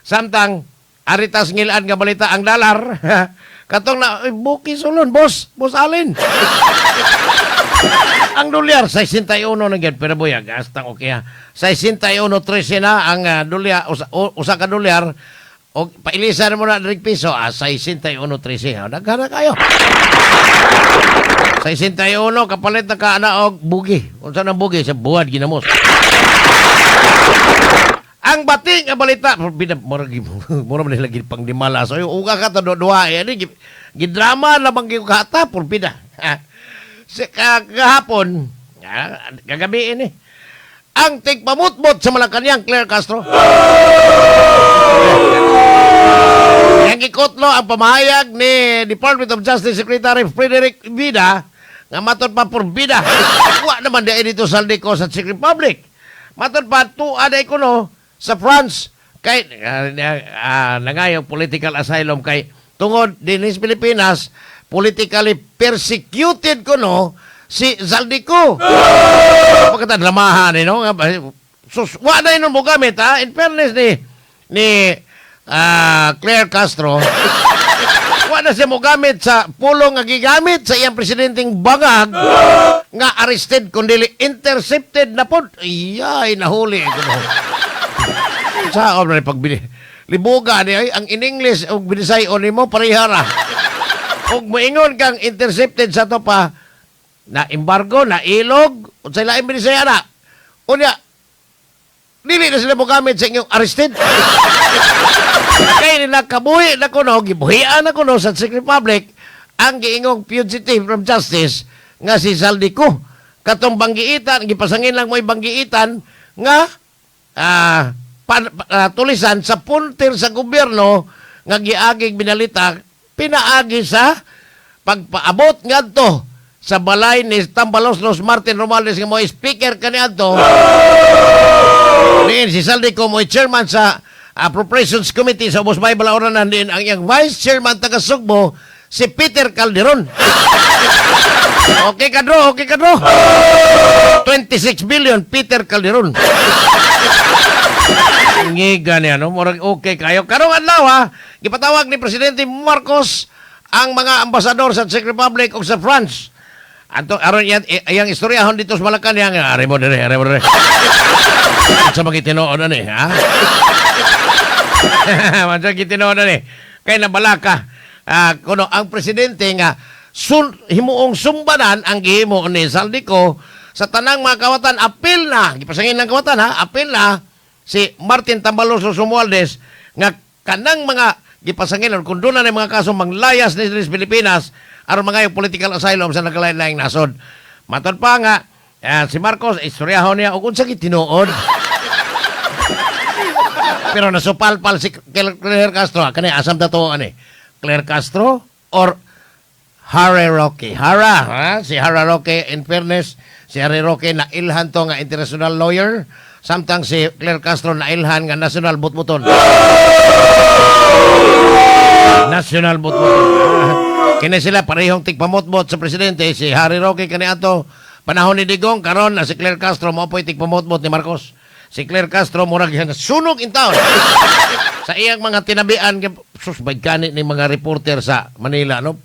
Samtang aritas ngilaan nga balita ang dalar. Katong na buki sulon, boss Alin. Ang dolyar 61 na gyud pero boy gastang okay ha. 61.13 na ang dolyar usa ka dolyar o pailisan mo na ng piso 61.13. Daghana kayo. 61 kapalit na ka ana og bugi. Unsa nang bugi sa buwad ginamos. Ang bating nga balita mura man lagi pang dimala so uga ka to duha ani gidrama lamang gyud kata pulpida. Kahapon kagabi ini ang tigpamutmot sa Malacañang Claire Castro. Yang ikotlo ang pamahayag ni Department of Justice Secretary Frederick Vida nga matod pa purbida. Wa naman di dito sa Saldico sa Czech Republic. Matod pa tuada ikono sa France kay nangayong political asylum kay tungod din sa Pilipinas politically persecuted kuno si Zaldico. Pagkata dramahan no sus wa na inon mo gamit ha in fairness ni Claire Castro wa na siya mo gamit sa pulong nga gigamit sa iyang presidenteng bangag nga arrested kundi intercepted na pod iyay nahuli kuno sa na pagbili libuga ni ang in English og Bisaya nimo parehara og moingon kang intercepted sa to pa na embargo na ilog unsay lain Bisaya na unya dili na sila mo gamit sa inyong arrested kay nila kabuhi na kuno gibuhian na kuno sa Czech Republic ang giingong fugitive from justice nga si Zaldico katong banggiitan gipasangin lang mo banggiitan nga tulisan sa puntir sa gobyerno nga giaging binalita pinaagi sa pagpaabot ngadto sa balay ni Tambaloslos Martin Romales nga mo speaker kaniadto diin si Zaldico mo chairman sa Appropriations Committee sa Ubos May Balaoranan din ang iyang vice chairman taga Sugbo si Peter Calderon. Okay kadro 26 billion Peter Calderon. Ngiga niya, no? Murag okay kayo. Karong adlaw, ha? Gipatawag ni Presidente Marcos ang mga ambasador sa Czech Republic o sa France. Aron yan, iyang istoryahon dito sa Malacañang. Ari mo dire. Sa magitinoon na ni, ha? Sa magitinoon na ni. Kaya nabalaka, kuno ang Presidente nga, himuong sumbanan ang gihimo ni Zaldico sa tanang mga kawatan. Apil na. Gipasangin ng kawatan, ha? Apil na si Martin Tambaloslos Romualdez nga kanang mga gipasangin kung doon na mga kaso manglayas ni Pilipinas aron mga political asylum sa nagkalain-laing nasod. Matod pa nga si Marcos istoryahon niya ug unsa gitinuod. Pero nasupalpal si Claire Castro kani asam dato ani Claire Castro or Harry Roque. Si Harry Roque in fairness si Harry Roque na ilhan to nga international lawyer. Samtang si Claire Castro na ilhan nga national butbuton. National butbuton. Kini sila parehong tigpamotbot sa presidente. Si Harry Roque kaniadto panahon ni Digong karon na si Claire Castro mo po'y tigpamotbot ni Marcos. Si Claire Castro murag yan sunog in town. Sa iyang mga tinabian susbay kanit ni mga reporter sa Manila no.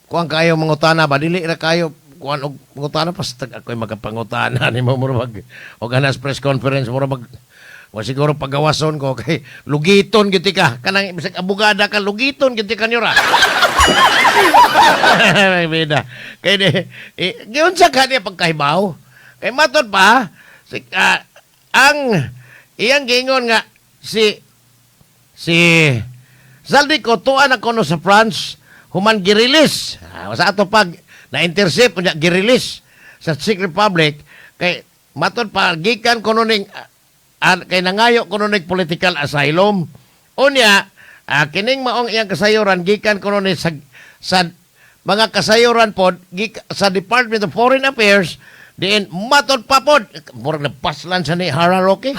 Kuan kayo mangutana ba dili ra kayo kuan og mangutana pas ako'y magapangutana ni mo murag og anas press conference murag wa siguro pagawason ko kay lugiton gid ka kanang bisag abogada ka lugiton gid ka niyo ra. Ay bida. Kay giun sa kanya pagkahibaw. Kay matod pa si ang iyang gingon nga si Zaldico tuan na kono sa France human girilis. Sa ato pag na-intercept unya girilis sa Czech Republic kay matod pa gikan kuno ning kay nangayo kuno ning political asylum unya kining maong iyang kasayuran gikan kuno ni sa mga kasayuran pod sa Department of Foreign Affairs diin matod pa pod murag napaslan sa ni Harry Roque.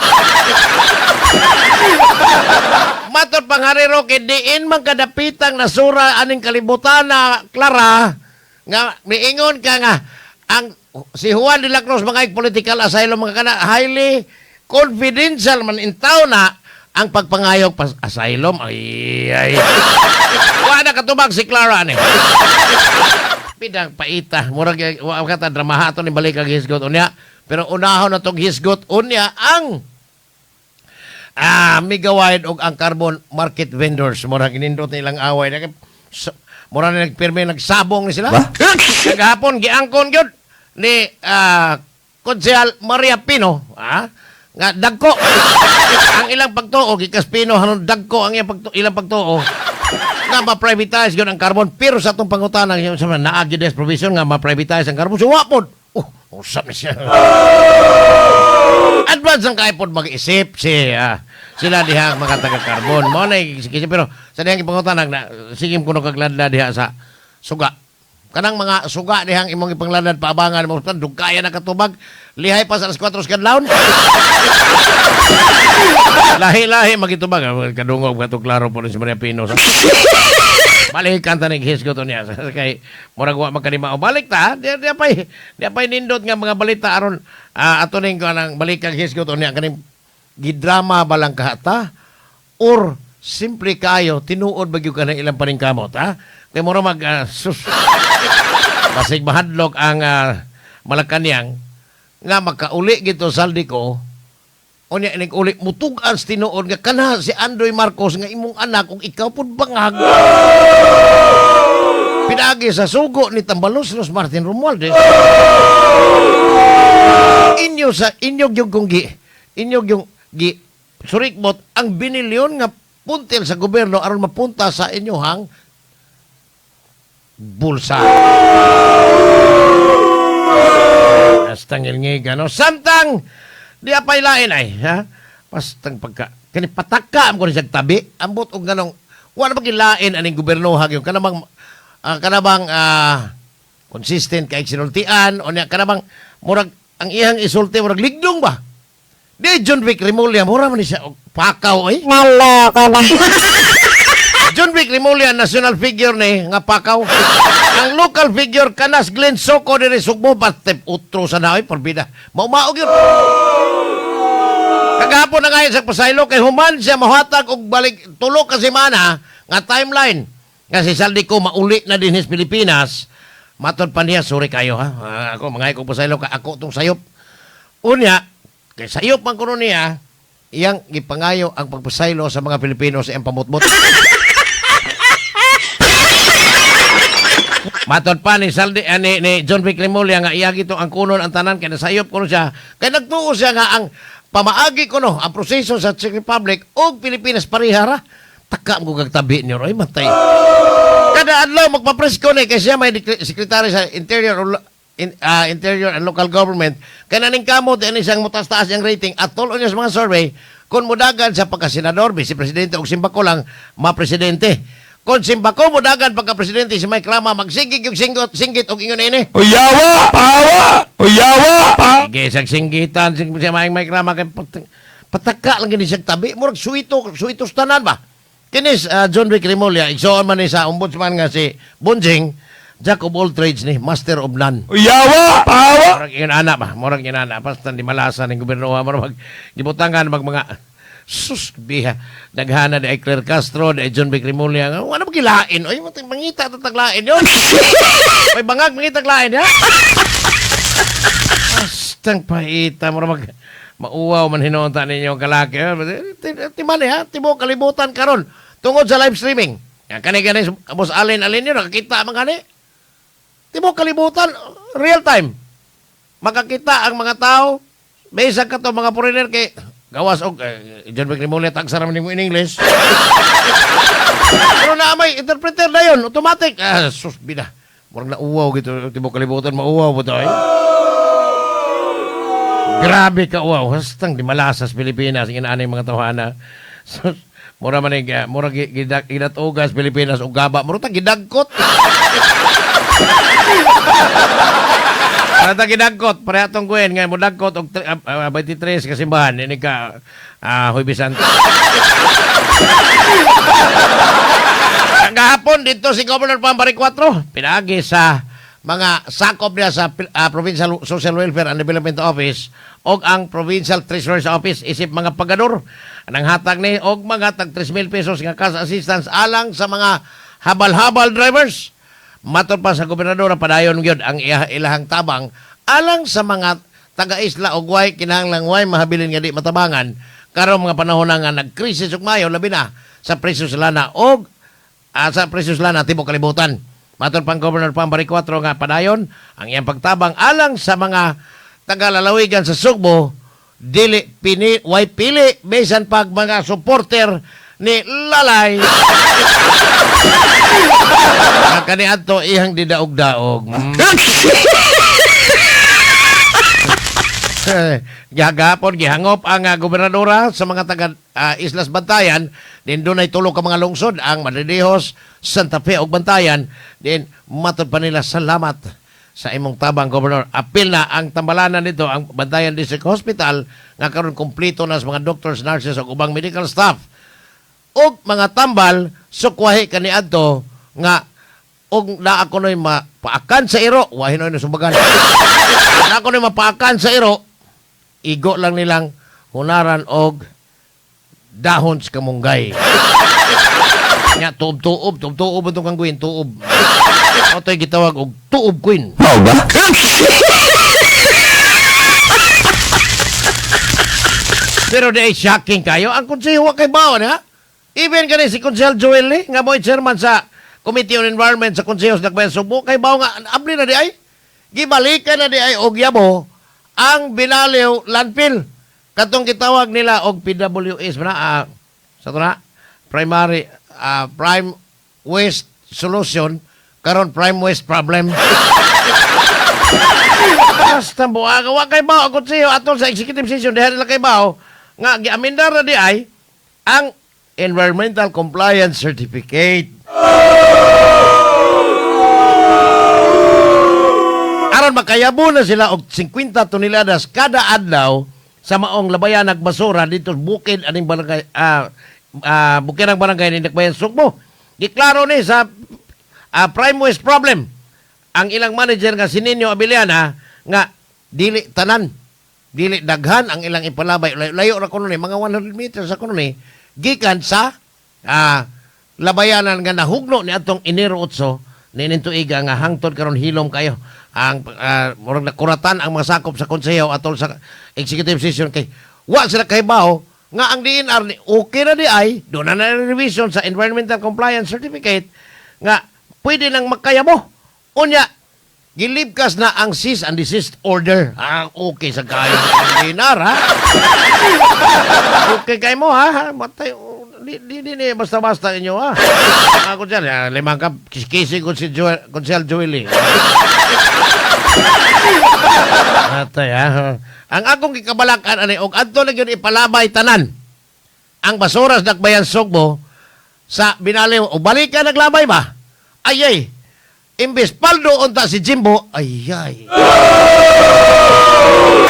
Matod pang Harry Roque diin man kadapitang nasura aning kalibutan na Clara nga miingon ka nga ang si Juan de la Cruz mga political asylum mga kana highly confidential man in town na ang pagpangayog pas asylum. Ay. Wala katubag si Clara ni. Pidang paita. Murag wa kata dramaha to ni balik ang hisgot unya. Pero unahon na tong hisgot unya ang migawid og ang carbon market vendors. Murag inindot nilang away. Murag na nagpirme nagsabong ni sila. Kagahapon giangkon gyud ni Konsehal Maria Pino, nga dagko ang ilang pagtuo gikas Pino hanon dagko ang ilang pagtuo nga ma-privatize gyud ang carbon pero sa atong pangutanan sa naagi des provision nga ma-privatize ang carbon so wapod usap ni siya advance ang kaipod mag-isip sila diha mga taga-carbon mo na pero sa dihang pangutanan na sigim kuno kagladla diha sa suga kanang mga suga dihang imong ipanglanad paabangan mo dugkaya na katubag lihay pa sa alas 4 kadlawon lahi-lahi magitubag kadungog kato klaro po si Maria Pino balikan ta ning hisgot niya kay murag wa magkanima o balik ta di pay nindot nga mga balita aron ato ning kanang balikang hisgot niya kaning gidrama balang kahata or simple kayo tinuod bagyo ka ng ilang paningkamot kay mura basig mahadlok ang Malacañang nga makauli gito saldi ko unya inig uli mutugan sa tinuod nga kana si Andoy Marcos nga imong anak kung ikaw pud bangag pinagi sa sugo ni Tambalos Martin Romualdez inyog yung surikbot ang binilyon nga puntil sa gobyerno aron mapunta sa inyohang bulsa. Bastang ilngiga, no? Samtang, di apay lain ay, Bastang pagka, kani pataka ang ko ni tabi, ambot o ganong, wala magilain aning gobernohag yung kanabang, consistent kay sinultian, o niya kanabang, murag, ang iyang isulti, murag ligdong ba? Di John Vic Remulla, mura man siya, pakaw ay. Nalo ko na. John Vic Remulla, national figure ni nga pakaw. Ang local figure kanas Glenn Soco diri Sugbo patep utro sa naoy porbida. Maumaog yun. Kagahapon na ngayon sa pasaylo kay human siya mahatag og balik tulo ka semana nga timeline. Kasi saldi ko mauli na din his Pilipinas. Matod pa niya, sorry kayo ako mga ikong pasaylo ka ako tong sayop. Unya, kay sayop man kuno niya, iyang gipangayo ang pagpasaylo sa mga Pilipino sa iyang pamutmut. Matod pa ni Saldi ni John Vic Remulla nga iya gito ang kunon ang tanan kay nasayop kuno siya kay nagtuo siya nga ang pamaagi kuno ang proseso sa Czech Republic ug Pilipinas parihara taka mo kagtabi niyo roy matay kada adlaw magpa-press ko ni kay siya may secretary sa Interior and Local Government kay naning kamot ani siyang mutas-taas ang rating at tulo niya sa mga survey kun mudagan sa pagka-senador vice presidente ug simbako lang ma-presidente. Kung simbako mo dagan pagka-presidente si Mike Rama, magsinggit yung singgit og ingon ini. Uyawa! Pawa! Uyawa! Sige, singgitan si Mike Rama, kay pataka lang gini siya tabi. Murag suitos tanan ba? Kinis, John Vic Remulla, igsoon man ni sa ombudsman nga si Bunjing, Jack of all trades ni, master of none. Uyawa! Pawa! Murag inana ba? Murag inana. Basta di malasa ng gobyerno. Murag gibutangan mga sus biha daghana di Claire Castro di John Vic Remulla wala magilain oy mangita tataglain yon oy bangag mangita taglain ha astang paita mo mauwaw man hinunta ninyo kalaki timani ha tibo kalibutan karon tungod sa live streaming kani boss alin yun nakakita man kani tibo kalibutan real time makakita ang mga tao bisag ka to mga foreigner kay gawas og John Vic Remulla tagsara man mo in English. Pero na may interpreter na yon automatic. Sus bida. Murag na uwaw gito tibo kalibutan mauwaw po ay. Grabe ka uwaw. Hastang di malasas Pilipinas inaanay mga tawhana. Sus mura man mura gidatugas Pilipinas og gaba. Mura ta gidagkot. Para gidagkot, para atong kuwen nga mo dagkot og 23 kasimbahan ini ka Huwebes Santo. Gahapon dito si Governor Pambari 4 pinagi sa mga sakop niya sa Provincial Social Welfare and Development Office o ang Provincial Treasurer's Office isip mga pagador nang hatag ni og mga tag 3,000 pesos nga cash assistance alang sa mga habal-habal drivers. Matod pa sa gobernador padayon gyud ang ilahang tabang alang sa mga taga-isla og way kinahanglang way mahabilin nga di matabangan karon mga panahon na nga nagkrisis ug mayo labi na sa presyo sa lana og sa presyo sa lana tibok kalibutan. Matod pang Governor Pambari 4 nga padayon ang iyang pagtabang alang sa mga taga-lalawigan sa Sugbo dili way pili bisan pag mga supporter ni Lalay. Kaniadto ihang didaog-daog. Gihagapon, gihangop ang gobernadora sa mga taga Islas Bantayan. Din doon ay tulo ka mga lungsod, ang Madridejos, Santa Fe ug Bantayan. Din matod pa nila salamat sa imong tabang, Gobernador. Apil na ang tambalanan nito, ang Bantayan District Hospital, nga karon kumpleto na sa mga doctors, nurses ug ubang medical staff. Og mga tambal, sukwahi kaniadto nga og na ako noy mapaakan sa iro, wahin noy sumbagan. Na ako noy mapaakan sa iro, igo lang nilang hunaran og dahon sa kamunggay. Nya tuob-tuob itong kangguin, tuob. O to'y gitawag og tuob queen. Mao ba? Pero di shocking kayo. Ang konseho wa kay baon, ha? Even kani si Konsehal Joel nga mo chairman sa Committee on Environment sa Konseho sa Dakbayan Sugbo, kay baon nga abli na di ay. Gibalikan na di ay og yabo ang Binaliw landfill. Katong gitawag nila og PWS na sa na primary prime waste solution karon prime waste problem. Basta buaga wa kay bao kun siyo atol sa executive session diha nila kay bao nga giamendar na di ay ang environmental compliance certificate. Aron makayabo na sila og 50 toneladas kada adlaw sa maong labayan nagbasura dito bukid aning barangay bukid ang barangay ni Dakbayan Sugbo. Giklaro ni sa prime waste problem ang ilang manager nga si Nino Abiliana nga dili tanan, dili daghan ang ilang ipalabay, layo ra kuno ni mga 100 meters sa kuno ni gikan sa labayanan nga nahugno ni atong Enero 8 nining tuiga nga hangtod karon hilom kayo ang murag nakuratan ang mga sakop sa konseho atol sa executive session kay wa sila kahibaw nga ang DNR ni okay na di ay do na revision sa environmental compliance certificate nga pwede nang makayabo unya gilibkas na ang cease and desist order. Okay sa kayo ng DNR, ha? Okay kayo mo, ha? Matay, di basta-basta inyo, ha? Ako dyan, limang ka, kisi ko si Konsehal Joel, eh. Matay, ha? Ang akong gikabalakan, og adto na yun ipalabay tanan ang basura sa Dakbayan Sugbo sa Binaliw. O balik ka naglabay ba? Ayay. Imbes paldo unta si Jimbo, ayay.